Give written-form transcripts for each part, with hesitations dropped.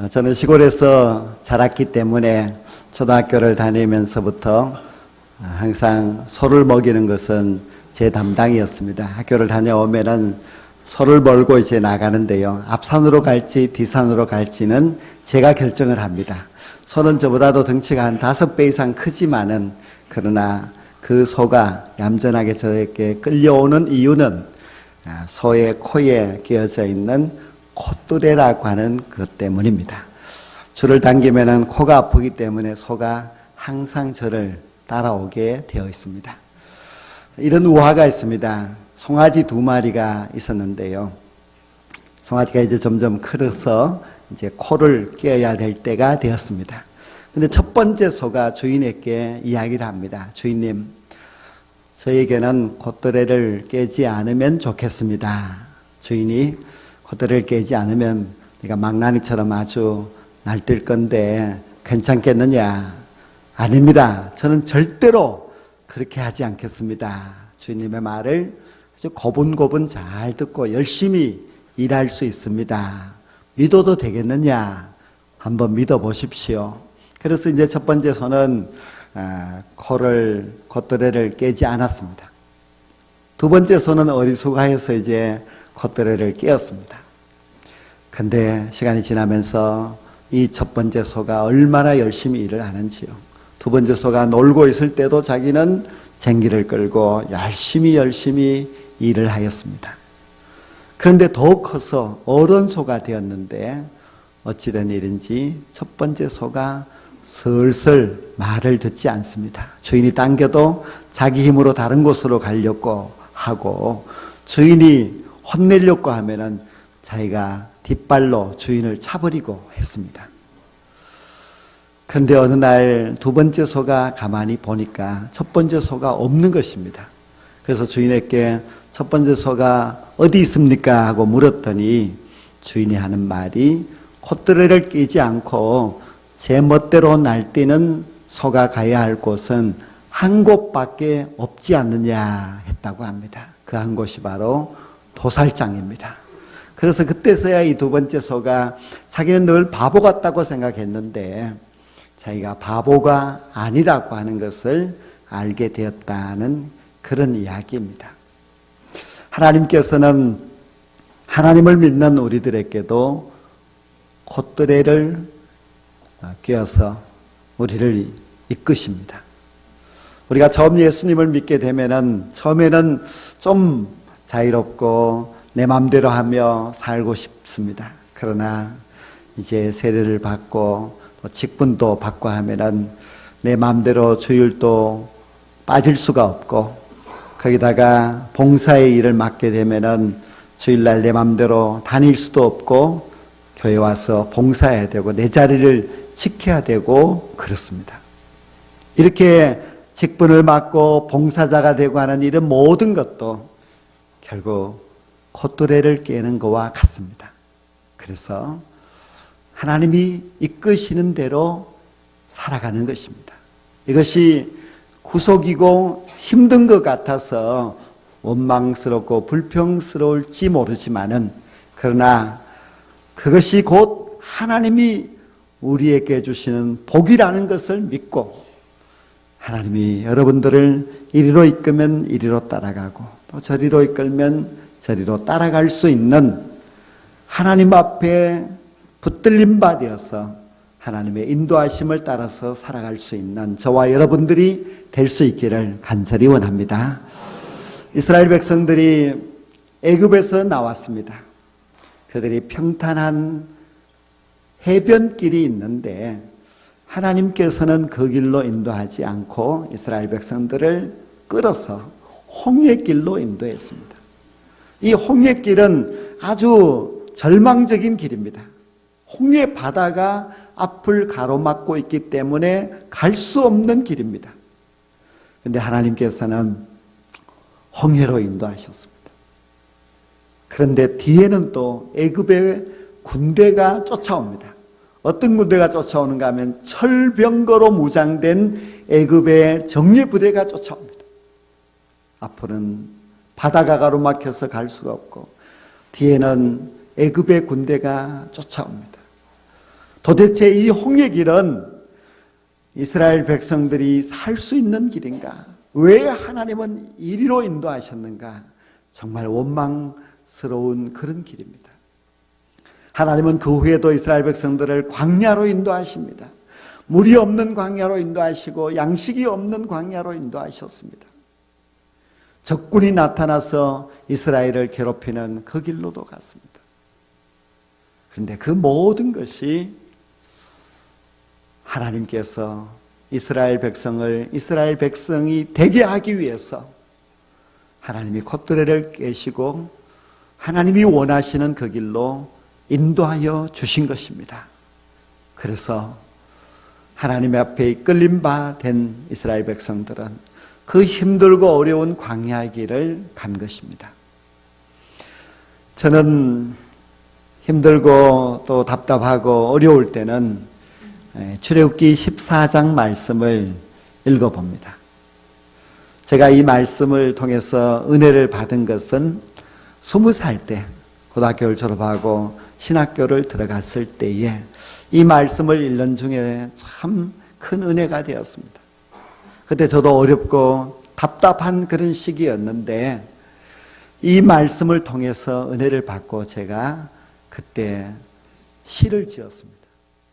저는 시골에서 자랐기 때문에 초등학교를 다니면서부터 항상 소를 먹이는 것은 제 담당이었습니다. 학교를 다녀오면은 소를 몰고 이제 나가는데요. 앞산으로 갈지 뒷산으로 갈지는 제가 결정을 합니다. 소는 저보다도 덩치가 한 5배 이상 크지만은 그러나 그 소가 얌전하게 저에게 끌려오는 이유는 소의 코에 끼어져 있는 콧뚜레라고 하는 것 때문입니다. 줄을 당기면은 코가 아프기 때문에 소가 항상 저를 따라오게 되어 있습니다. 이런 우화가 있습니다. 송아지 2마리가 있었는데요. 송아지가 이제 점점 커서 이제 코를 끼어야 될 때가 되었습니다. 근데 첫 번째 소가 주인에게 이야기를 합니다. 주인님, 저에게는 콧뚜레를 깨지 않으면 좋겠습니다. 주인이 콧뚜레를 깨지 않으면 네가 망나니처럼 아주 날뛸 건데 괜찮겠느냐? 아닙니다. 저는 절대로 그렇게 하지 않겠습니다. 주인님의 말을 아주 고분고분 잘 듣고 열심히 일할 수 있습니다. 믿어도 되겠느냐? 한번 믿어보십시오. 그래서 이제 첫 번째 소는 콧뚜레를 깨지 않았습니다. 두 번째 소는 어리숙하여서 이제 콧뚜레를 깨었습니다. 근데 시간이 지나면서 이 첫 번째 소가 얼마나 열심히 일을 하는지요. 두 번째 소가 놀고 있을 때도 자기는 쟁기를 끌고 열심히 일을 하였습니다. 그런데 더욱 커서 어른 소가 되었는데 어찌된 일인지 첫 번째 소가 슬슬 말을 듣지 않습니다. 주인이 당겨도 자기 힘으로 다른 곳으로 가려고 하고 주인이 혼내려고 하면은 자기가 뒷발로 주인을 차버리고 했습니다. 그런데 어느 날 두 번째 소가 가만히 보니까 첫 번째 소가 없는 것입니다. 그래서 주인에게 첫 번째 소가 어디 있습니까? 하고 물었더니 주인이 하는 말이 콧뚜레를 끼지 않고 제 멋대로 날뛰는 소가 가야 할 곳은 한 곳밖에 없지 않느냐 했다고 합니다. 그 한 곳이 바로 도살장입니다. 그래서 그때서야 이 두 번째 소가 자기는 늘 바보 같다고 생각했는데 자기가 바보가 아니라고 하는 것을 알게 되었다는 그런 이야기입니다. 하나님께서는 하나님을 믿는 우리들에게도 콧뚜레를 꿰어서 우리를 이끄십니다. 우리가 처음 예수님을 믿게 되면은 처음에는 좀 자유롭고 내 마음대로 하며 살고 싶습니다. 그러나 이제 세례를 받고 직분도 받고 하면은 내 마음대로 주일도 빠질 수가 없고 거기다가 봉사의 일을 맡게 되면은 주일날 내 마음대로 다닐 수도 없고 교회 와서 봉사해야 되고 내 자리를 지켜야 되고 그렇습니다. 이렇게 직분을 맡고 봉사자가 되고 하는 이런 모든 것도 결국 콧뚜레를 깨는 것과 같습니다. 그래서 하나님이 이끄시는 대로 살아가는 것입니다. 이것이 구속이고 힘든 것 같아서 원망스럽고 불평스러울지 모르지만은 그러나 그것이 곧 하나님이 우리에게 주시는 복이라는 것을 믿고 하나님이 여러분들을 이리로 이끌면 이리로 따라가고 또 저리로 이끌면 저리로 따라갈 수 있는 하나님 앞에 붙들림 바 되어서 하나님의 인도하심을 따라서 살아갈 수 있는 저와 여러분들이 될 수 있기를 간절히 원합니다. 이스라엘 백성들이 애굽에서 나왔습니다. 그들이 평탄한 해변길이 있는데 하나님께서는 그 길로 인도하지 않고 이스라엘 백성들을 끌어서 홍해길로 인도했습니다. 이 홍해길은 아주 절망적인 길입니다. 홍해 바다가 앞을 가로막고 있기 때문에 갈 수 없는 길입니다. 그런데 하나님께서는 홍해로 인도하셨습니다. 그런데 뒤에는 또 애굽의 군대가 쫓아옵니다. 어떤 군대가 쫓아오는가 하면 철병거로 무장된 애굽의 정예부대가 쫓아옵니다. 앞으로는 바다가 가로막혀서 갈 수가 없고 뒤에는 애굽의 군대가 쫓아옵니다. 도대체 이 홍해 길은 이스라엘 백성들이 살 수 있는 길인가? 왜 하나님은 이리로 인도하셨는가? 정말 원망스러운 그런 길입니다. 하나님은 그 후에도 이스라엘 백성들을 광야로 인도하십니다. 물이 없는 광야로 인도하시고 양식이 없는 광야로 인도하셨습니다. 적군이 나타나서 이스라엘을 괴롭히는 그 길로도 갔습니다. 그런데 그 모든 것이 하나님께서 이스라엘 백성이 되게 하기 위해서 하나님이 콧대를 깨시고 하나님이 원하시는 그 길로 인도하여 주신 것입니다. 그래서 하나님 앞에 이끌림 바 된 이스라엘 백성들은 그 힘들고 어려운 광야의 길을 간 것입니다. 저는 힘들고 또 답답하고 어려울 때는 출애굽기 14장 말씀을 읽어봅니다. 제가 이 말씀을 통해서 은혜를 받은 것은 20살 때 고등학교를 졸업하고 신학교를 들어갔을 때에 이 말씀을 읽는 중에 참 큰 은혜가 되었습니다. 그때 저도 어렵고 답답한 그런 시기였는데 이 말씀을 통해서 은혜를 받고 제가 그때 시를 지었습니다.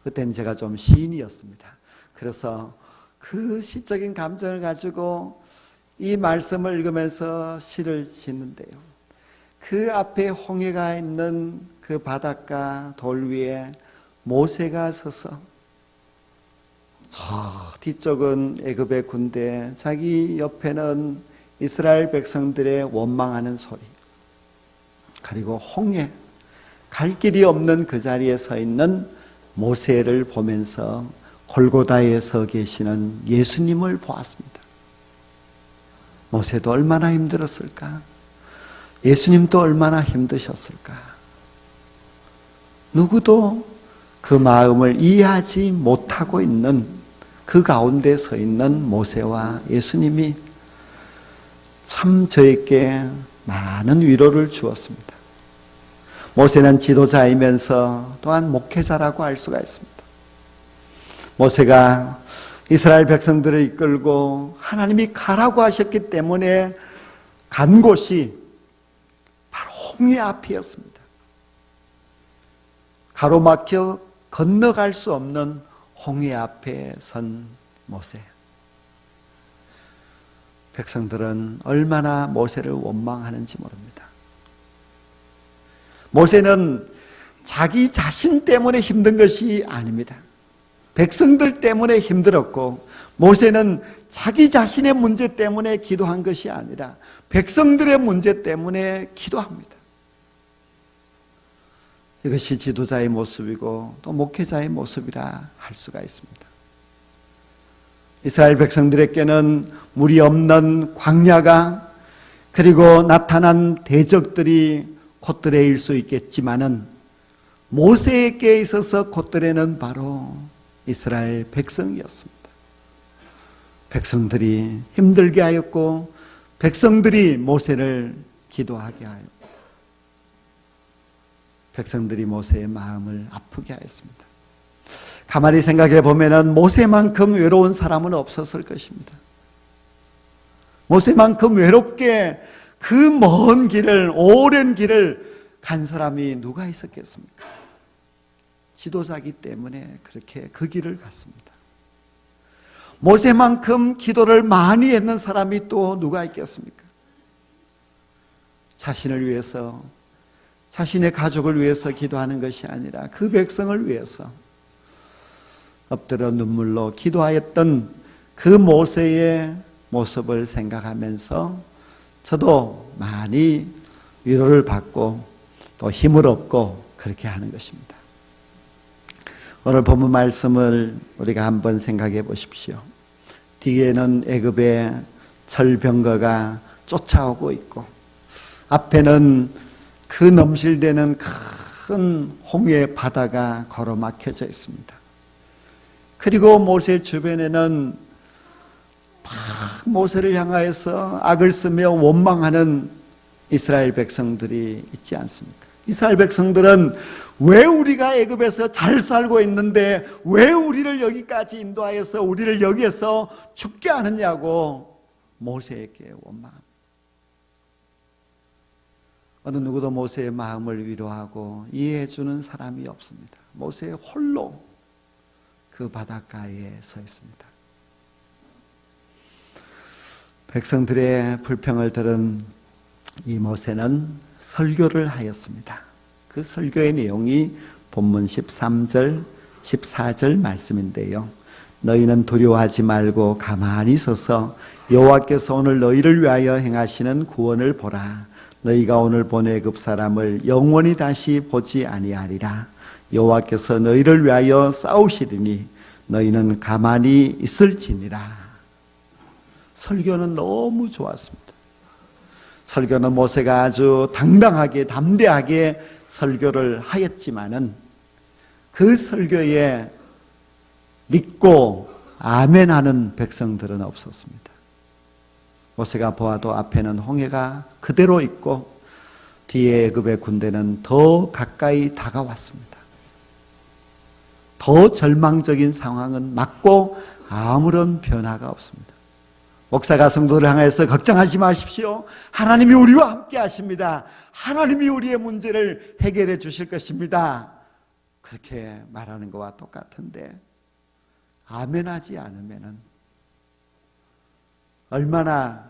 그때는 제가 좀 시인이었습니다. 그래서 그 시적인 감정을 가지고 이 말씀을 읽으면서 시를 짓는데요. 그 앞에 홍해가 있는 그 바닷가 돌 위에 모세가 서서 저 뒤쪽은 애굽의 군대, 자기 옆에는 이스라엘 백성들의 원망하는 소리, 그리고 홍해, 갈 길이 없는 그 자리에 서 있는 모세를 보면서 골고다에 서 계시는 예수님을 보았습니다. 모세도 얼마나 힘들었을까? 예수님도 얼마나 힘드셨을까? 누구도 그 마음을 이해하지 못하고 있는 그 가운데 서 있는 모세와 예수님이 참 저에게 많은 위로를 주었습니다. 모세는 지도자이면서 또한 목회자라고 할 수가 있습니다. 모세가 이스라엘 백성들을 이끌고 하나님이 가라고 하셨기 때문에 간 곳이 바로 홍해 앞이었습니다. 가로막혀 건너갈 수 없는 홍해 앞에 선 모세. 백성들은 얼마나 모세를 원망하는지 모릅니다. 모세는 자기 자신 때문에 힘든 것이 아닙니다. 백성들 때문에 힘들었고, 모세는 자기 자신의 문제 때문에 기도한 것이 아니라 백성들의 문제 때문에 기도합니다. 이것이 지도자의 모습이고 또 목회자의 모습이라 할 수가 있습니다. 이스라엘 백성들에게는 물이 없는 광야가, 그리고 나타난 대적들이 콧대레일 수 있겠지만은 모세에게 있어서 콧대레는 바로 이스라엘 백성이었습니다. 백성들이 힘들게 하였고, 백성들이 모세를 기도하게 하였고, 백성들이 모세의 마음을 아프게 하였습니다. 가만히 생각해 보면은 모세만큼 외로운 사람은 없었을 것입니다. 모세만큼 외롭게 그 먼 길을, 오랜 길을 간 사람이 누가 있었겠습니까? 지도자이기 때문에 그렇게 그 길을 갔습니다. 모세만큼 기도를 많이 했는 사람이 또 누가 있겠습니까? 자신을 위해서, 자신의 가족을 위해서 기도하는 것이 아니라 그 백성을 위해서 엎드려 눈물로 기도하였던 그 모세의 모습을 생각하면서 저도 많이 위로를 받고 또 힘을 얻고 그렇게 하는 것입니다. 오늘 본문 말씀을 우리가 한번 생각해 보십시오. 뒤에는 애굽의 철병거가 쫓아오고 있고, 앞에는 그 넘실대는 큰 홍해 바다가 가로막혀져 있습니다. 그리고 모세 주변에는 막 모세를 향하여서 악을 쓰며 원망하는 이스라엘 백성들이 있지 않습니까? 이스라엘 백성들은 왜 우리가 애굽에서 잘 살고 있는데 왜 우리를 여기까지 인도하여서 우리를 여기에서 죽게 하느냐고 모세에게 원망합니다. 어느 누구도 모세의 마음을 위로하고 이해해 주는 사람이 없습니다. 모세 홀로 그 바닷가에 서 있습니다. 백성들의 불평을 들은 이 모세는 설교를 하였습니다. 그 설교의 내용이 본문 13절, 14절 말씀인데요. 너희는 두려워하지 말고 가만히 서서 여호와께서 오늘 너희를 위하여 행하시는 구원을 보라. 너희가 오늘 본 애굽 사람을 영원히 다시 보지 아니하리라. 여호와께서 너희를 위하여 싸우시리니 너희는 가만히 있을지니라. 설교는 너무 좋았습니다. 설교는 모세가 아주 당당하게 담대하게 설교를 하였지만은 그 설교에 믿고 아멘하는 백성들은 없었습니다. 모세가 보아도 앞에는 홍해가 그대로 있고 뒤에 애굽의 군대는 더 가까이 다가왔습니다. 더 절망적인 상황은 맞고 아무런 변화가 없습니다. 목사가 성도를 향해서 걱정하지 마십시오. 하나님이 우리와 함께 하십니다. 하나님이 우리의 문제를 해결해 주실 것입니다. 그렇게 말하는 것과 똑같은데 아멘하지 않으면은 얼마나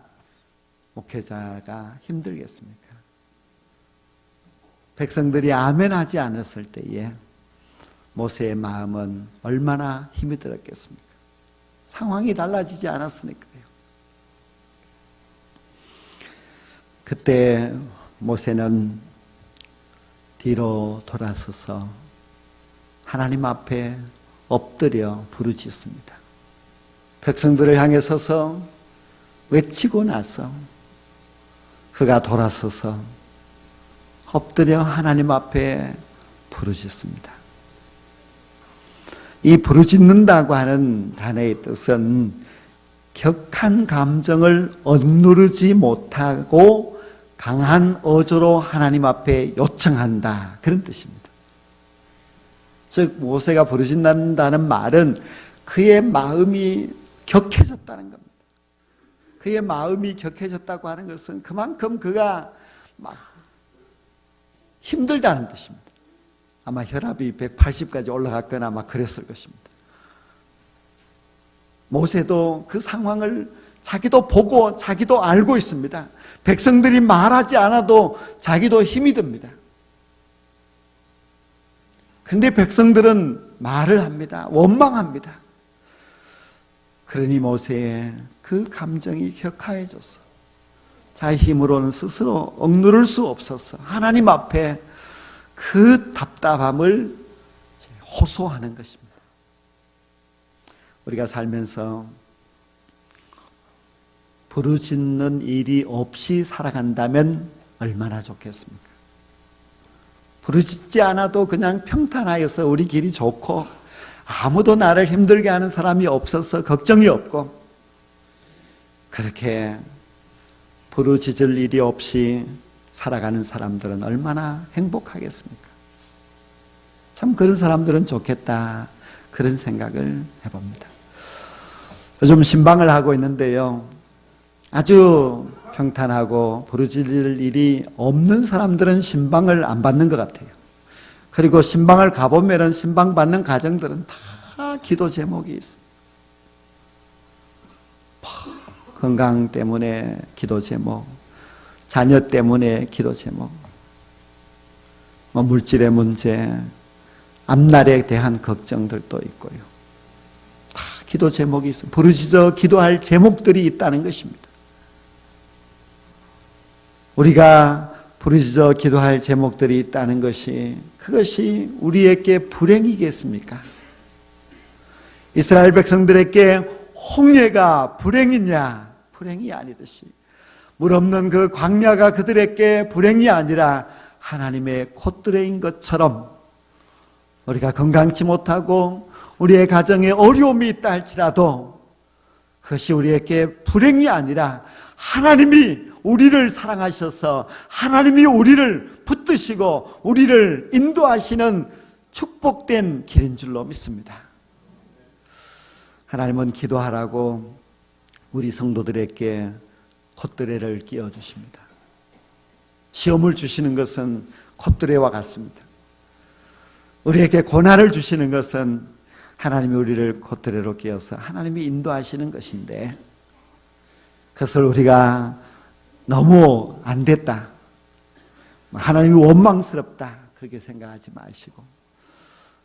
목회자가 힘들겠습니까? 백성들이 아멘하지 않았을 때에 모세의 마음은 얼마나 힘이 들었겠습니까? 상황이 달라지지 않았으니까요. 그때 모세는 뒤로 돌아서서 하나님 앞에 엎드려 부르짖습니다. 백성들을 향해 서서 외치고 나서 그가 돌아서서 엎드려 하나님 앞에 부르짖습니다. 이 부르짖는다고 하는 단어의 뜻은 격한 감정을 억누르지 못하고 강한 어조로 하나님 앞에 요청한다, 그런 뜻입니다. 즉 모세가 부르짖는다는 말은 그의 마음이 격해졌다는 겁니다. 그의 마음이 격해졌다고 하는 것은 그만큼 그가 막 힘들다는 뜻입니다. 아마 혈압이 180까지 올라갔거나 막 그랬을 것입니다. 모세도 그 상황을 자기도 보고 자기도 알고 있습니다. 백성들이 말하지 않아도 자기도 힘이 듭니다. 근데 백성들은 말을 합니다. 원망합니다. 그러니 모세의 그 감정이 격하해졌어. 자기 힘으로는 스스로 억누를 수 없었어. 하나님 앞에 그 답답함을 호소하는 것입니다. 우리가 살면서 부르짖는 일이 없이 살아간다면 얼마나 좋겠습니까? 부르짖지 않아도 그냥 평탄하여서 우리 길이 좋고 아무도 나를 힘들게 하는 사람이 없어서 걱정이 없고 그렇게 부르짖을 일이 없이 살아가는 사람들은 얼마나 행복하겠습니까? 참 그런 사람들은 좋겠다, 그런 생각을 해봅니다. 요즘 신방을 하고 있는데요, 아주 평탄하고 부르짖을 일이 없는 사람들은 신방을 안 받는 것 같아요. 그리고 신방을 가보면 신방 받는 가정들은 다 기도 제목이 있어요. 건강 때문에 기도 제목, 자녀 때문에 기도 제목, 물질의 문제, 앞날에 대한 걱정들도 있고요. 다 기도 제목이 있어요. 부르짖어 기도할 제목들이 있다는 것입니다. 우리가 부르짖어 기도할 제목들이 있다는 것이, 그것이 우리에게 불행이겠습니까? 이스라엘 백성들에게 홍해가 불행이냐? 불행이 아니듯이 물 없는 그 광야가 그들에게 불행이 아니라 하나님의 콧들레인 것처럼 우리가 건강치 못하고 우리의 가정에 어려움이 있다 할지라도 그것이 우리에게 불행이 아니라 하나님이 우리를 사랑하셔서 하나님이 우리를 붙드시고 우리를 인도하시는 축복된 길인 줄로 믿습니다. 하나님은 기도하라고 우리 성도들에게 콧대를 끼워주십니다. 시험을 주시는 것은 콧대와 같습니다. 우리에게 고난을 주시는 것은 하나님이 우리를 콧대로 끼워서 하나님이 인도하시는 것인데, 그것을 우리가 너무 안 됐다, 하나님이 원망스럽다 그렇게 생각하지 마시고,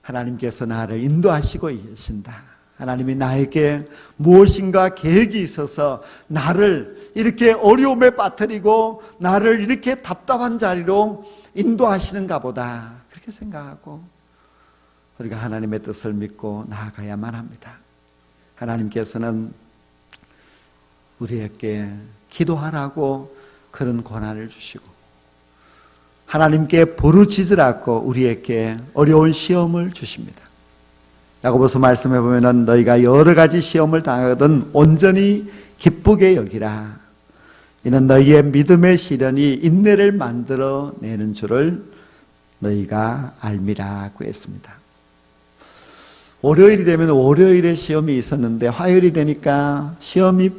하나님께서 나를 인도하시고 계신다, 하나님이 나에게 무엇인가 계획이 있어서 나를 이렇게 어려움에 빠뜨리고 나를 이렇게 답답한 자리로 인도하시는가 보다 그렇게 생각하고 우리가 하나님의 뜻을 믿고 나아가야만 합니다. 하나님께서는 우리에게 기도하라고 그런 권한을 주시고 하나님께 부르짖으라고 우리에게 어려운 시험을 주십니다. 야고보서 말씀해 보면은 너희가 여러 가지 시험을 당하거든 온전히 기쁘게 여기라. 이는 너희의 믿음의 시련이 인내를 만들어 내는 줄을 너희가 알미라고 했습니다. 월요일이 되면 월요일에 시험이 있었는데 화요일이 되니까 시험이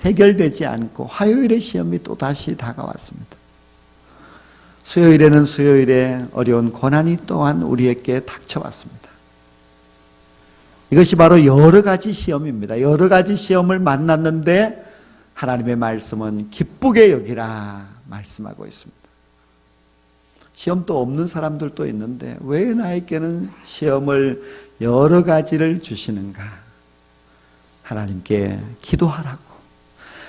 해결되지 않고 화요일에 시험이 또 다시 다가왔습니다. 수요일에는 수요일에 어려운 고난이 또한 우리에게 닥쳐왔습니다. 이것이 바로 여러 가지 시험입니다. 여러 가지 시험을 만났는데 하나님의 말씀은 기쁘게 여기라 말씀하고 있습니다. 시험도 없는 사람들도 있는데 왜 나에게는 시험을 여러 가지를 주시는가? 하나님께 기도하라고,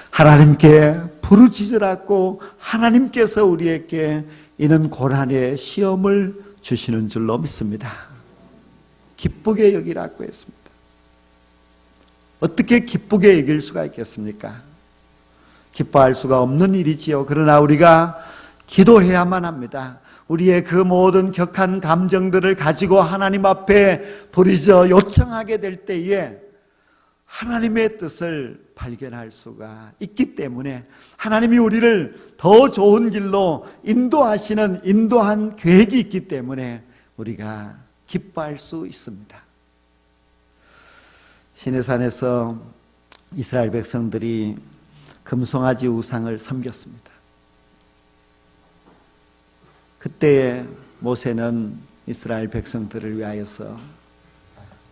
하나님께 부르짖으라고 하나님께서 우리에게 이는 고난의 시험을 주시는 줄로 믿습니다. 기쁘게 여기라고 했습니다. 어떻게 기쁘게 여길 수가 있겠습니까? 기뻐할 수가 없는 일이지요. 그러나 우리가 기도해야만 합니다. 우리의 그 모든 격한 감정들을 가지고 하나님 앞에 부르짖어 요청하게 될 때에 하나님의 뜻을 발견할 수가 있기 때문에 하나님이 우리를 더 좋은 길로 인도하시는 인도한 계획이 있기 때문에 우리가 기뻐할 수 있습니다. 시내산에서 이스라엘 백성들이 금송아지 우상을 섬겼습니다. 그때 모세는 이스라엘 백성들을 위하여서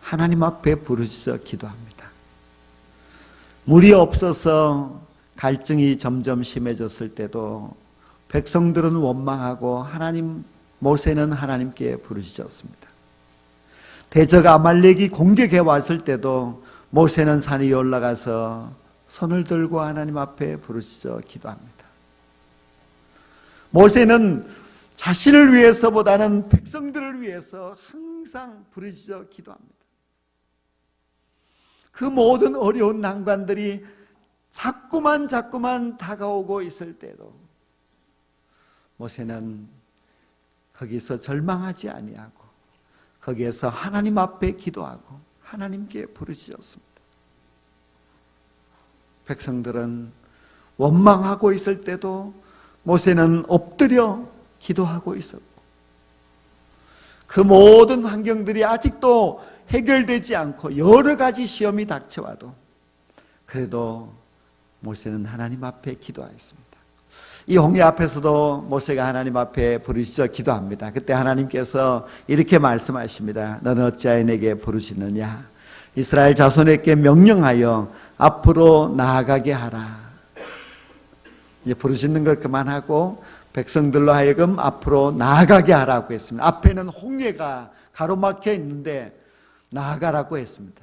하나님 앞에 부르짖어 기도합니다. 물이 없어서 갈증이 점점 심해졌을 때도 백성들은 원망하고 모세는 하나님께 부르짖었습니다. 대적 아말렉이 공격해 왔을 때도 모세는 산 위에 올라가서 손을 들고 하나님 앞에 부르짖어 기도합니다. 모세는 자신을 위해서보다는 백성들을 위해서 항상 부르짖어 기도합니다. 그 모든 어려운 난관들이 자꾸만 다가오고 있을 때도 모세는 거기서 절망하지 아니하고 거기에서 하나님 앞에 기도하고 하나님께 부르짖었습니다. 백성들은 원망하고 있을 때도 모세는 엎드려 기도하고 있었고 그 모든 환경들이 아직도 해결되지 않고 여러 가지 시험이 닥쳐와도 그래도 모세는 하나님 앞에 기도하였습니다. 이 홍해 앞에서도 모세가 하나님 앞에 부르짖어 기도합니다. 그때 하나님께서 이렇게 말씀하십니다. 너는 어찌하여 내게 부르짖느냐? 이스라엘 자손에게 명령하여 앞으로 나아가게 하라. 이제 부르짖는 걸 그만하고 백성들로 하여금 앞으로 나아가게 하라고 했습니다. 앞에는 홍해가 가로막혀 있는데 나아가라고 했습니다.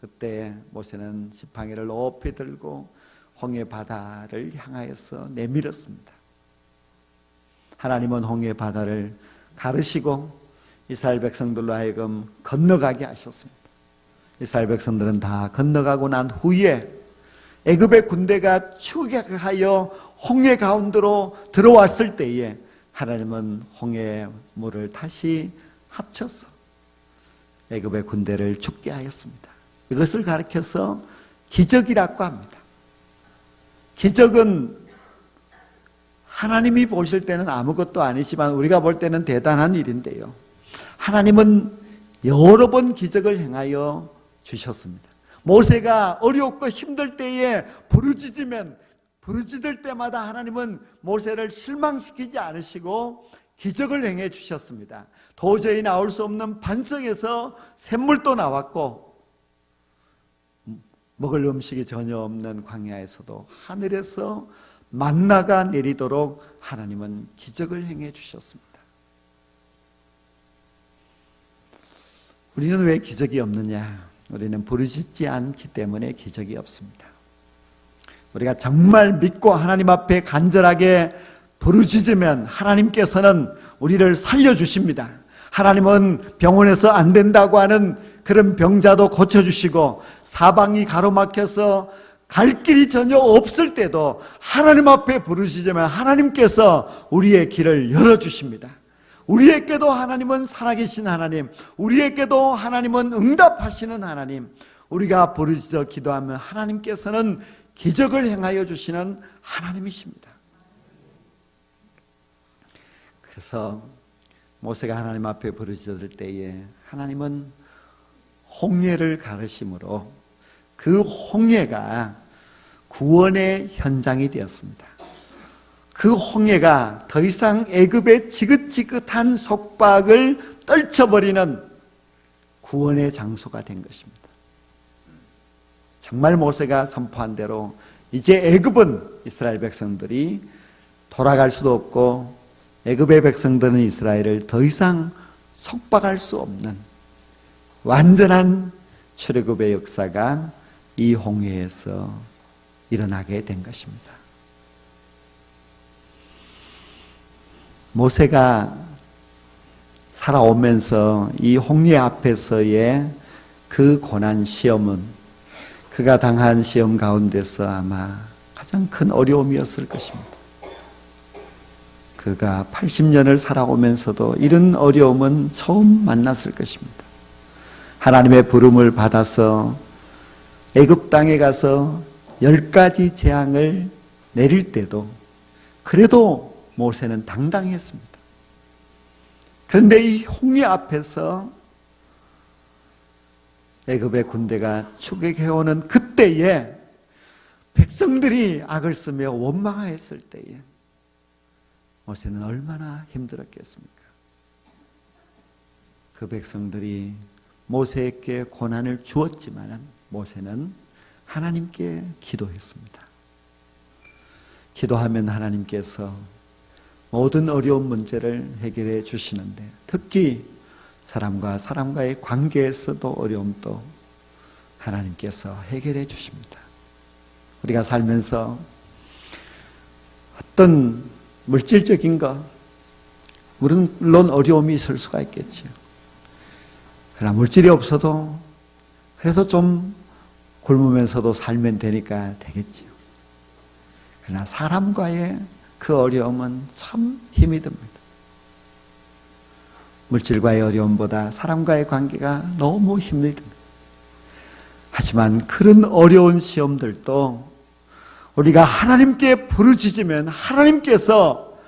그때 모세는 지팡이를 높이 들고 홍해 바다를 향하여서 내밀었습니다. 하나님은 홍해 바다를 가르시고 이스라엘 백성들로 하여금 건너가게 하셨습니다. 이스라엘 백성들은 다 건너가고 난 후에 애굽의 군대가 추격하여 홍해 가운데로 들어왔을 때에 하나님은 홍해 물을 다시 합쳐서 애굽의 군대를 죽게 하였습니다. 이것을 가리켜서 기적이라고 합니다. 기적은 하나님이 보실 때는 아무것도 아니지만 우리가 볼 때는 대단한 일인데요, 하나님은 여러 번 기적을 행하여 주셨습니다. 모세가 어렵고 힘들 때에 부르짖을 때마다 하나님은 모세를 실망시키지 않으시고 기적을 행해 주셨습니다. 도저히 나올 수 없는 반석에서 샘물도 나왔고, 먹을 음식이 전혀 없는 광야에서도 하늘에서 만나가 내리도록 하나님은 기적을 행해 주셨습니다. 우리는 왜 기적이 없느냐? 우리는 부르짖지 않기 때문에 기적이 없습니다. 우리가 정말 믿고 하나님 앞에 간절하게 부르짖으면 하나님께서는 우리를 살려주십니다. 하나님은 병원에서 안 된다고 하는 그런 병자도 고쳐주시고, 사방이 가로막혀서 갈 길이 전혀 없을 때도 하나님 앞에 부르짖으면 하나님께서 우리의 길을 열어주십니다. 우리에게도 하나님은 살아계신 하나님, 우리에게도 하나님은 응답하시는 하나님, 우리가 부르짖어 기도하면 하나님께서는 기적을 행하여 주시는 하나님이십니다. 그래서 모세가 하나님 앞에 부르짖을 때에 하나님은 홍해를 가르심으로 그 홍해가 구원의 현장이 되었습니다. 그 홍해가 더 이상 애굽의 지긋지긋한 속박을 떨쳐버리는 구원의 장소가 된 것입니다. 정말 모세가 선포한 대로 이제 애굽은 이스라엘 백성들이 돌아갈 수도 없고, 애굽의 백성들은 이스라엘을 더 이상 속박할 수 없는 완전한 출애굽의 역사가 이 홍해에서 일어나게 된 것입니다. 모세가 살아오면서 이 홍해 앞에서의 그 고난 시험은 그가 당한 시험 가운데서 아마 가장 큰 어려움이었을 것입니다. 그가 80년을 살아오면서도 이런 어려움은 처음 만났을 것입니다. 하나님의 부름을 받아서 애굽 땅에 가서 10가지 재앙을 내릴 때도 그래도 모세는 당당했습니다. 그런데 이 홍해 앞에서 애굽의 군대가 추격해오는 그때에 백성들이 악을 쓰며 원망하였을 때에 모세는 얼마나 힘들었겠습니까? 그 백성들이 모세에게 고난을 주었지만 모세는 하나님께 기도했습니다. 기도하면 하나님께서 모든 어려운 문제를 해결해 주시는데, 특히 사람과 사람과의 관계에서도 어려움도 하나님께서 해결해 주십니다. 우리가 살면서 어떤 물질적인 것, 물론 어려움이 있을 수가 있겠지요. 그러나 물질이 없어도 그래도 좀 굶으면서도 살면 되니까 되겠지요. 그러나 사람과의 그 어려움은 참 힘이 듭니다. 물질과의 어려움보다 사람과의 관계가 너무 힘이 듭니다. 하지만 그런 어려운 시험들도 우리가 하나님께 부르짖으면 하나님께서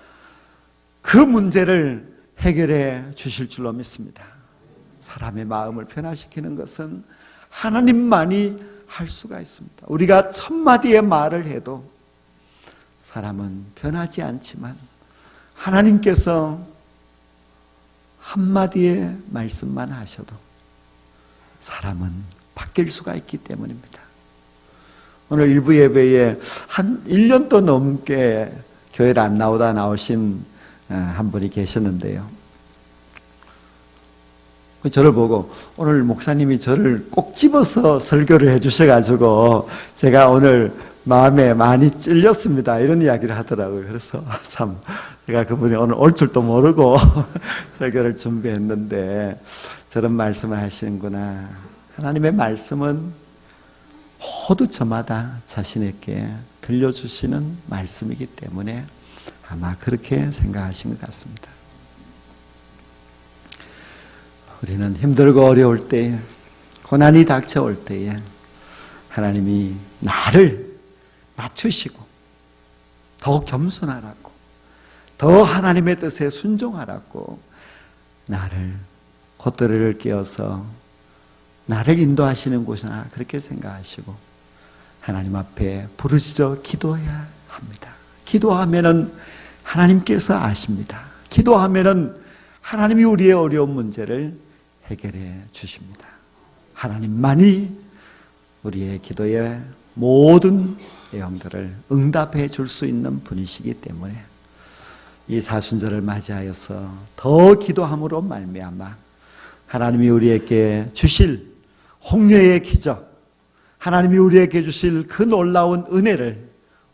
그 문제를 해결해 주실 줄로 믿습니다. 사람의 마음을 변화시키는 것은 하나님만이 할 수가 있습니다. 우리가 1000마디의 말을 해도 사람은 변하지 않지만 하나님께서 한마디의 말씀만 하셔도 사람은 바뀔 수가 있기 때문입니다. 오늘 일부 예배에 한 1년도 넘게 교회를 안 나오다 나오신 한 분이 계셨는데요. 저를 보고 오늘 목사님이 저를 꼭 집어서 설교를 해주셔가지고 제가 오늘 마음에 많이 찔렸습니다, 이런 이야기를 하더라고요. 그래서 참 제가 그분이 오늘 올 줄도 모르고 설교를 준비했는데 저런 말씀을 하시는구나. 하나님의 말씀은 모두 저마다 자신에게 들려주시는 말씀이기 때문에 아마 그렇게 생각하신 것 같습니다. 우리는 힘들고 어려울 때에, 고난이 닥쳐올 때에 하나님이 나를 낮추시고 더욱 겸손하라고, 더 하나님의 뜻에 순종하라고 나를 콧대를 깨어서 나를 인도하시는 곳이나 그렇게 생각하시고 하나님 앞에 부르짖어 기도해야 합니다. 기도하면은 하나님께서 아십니다. 기도하면은 하나님이 우리의 어려운 문제를 해결해 주십니다. 하나님만이 우리의 기도의 모든 내용들을 응답해 줄 수 있는 분이시기 때문에 이 사순절을 맞이하여서 더 기도함으로 말미암아 하나님이 우리에게 주실 홍해의 기적, 하나님이 우리에게 주실 그 놀라운 은혜를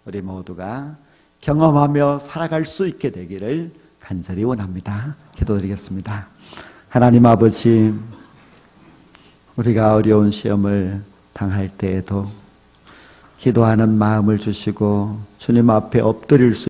우리 모두가 경험하며 살아갈 수 있게 되기를 간절히 원합니다. 기도드리겠습니다. 하나님 아버지, 우리가 어려운 시험을 당할 때에도 기도하는 마음을 주시고 주님 앞에 엎드릴 수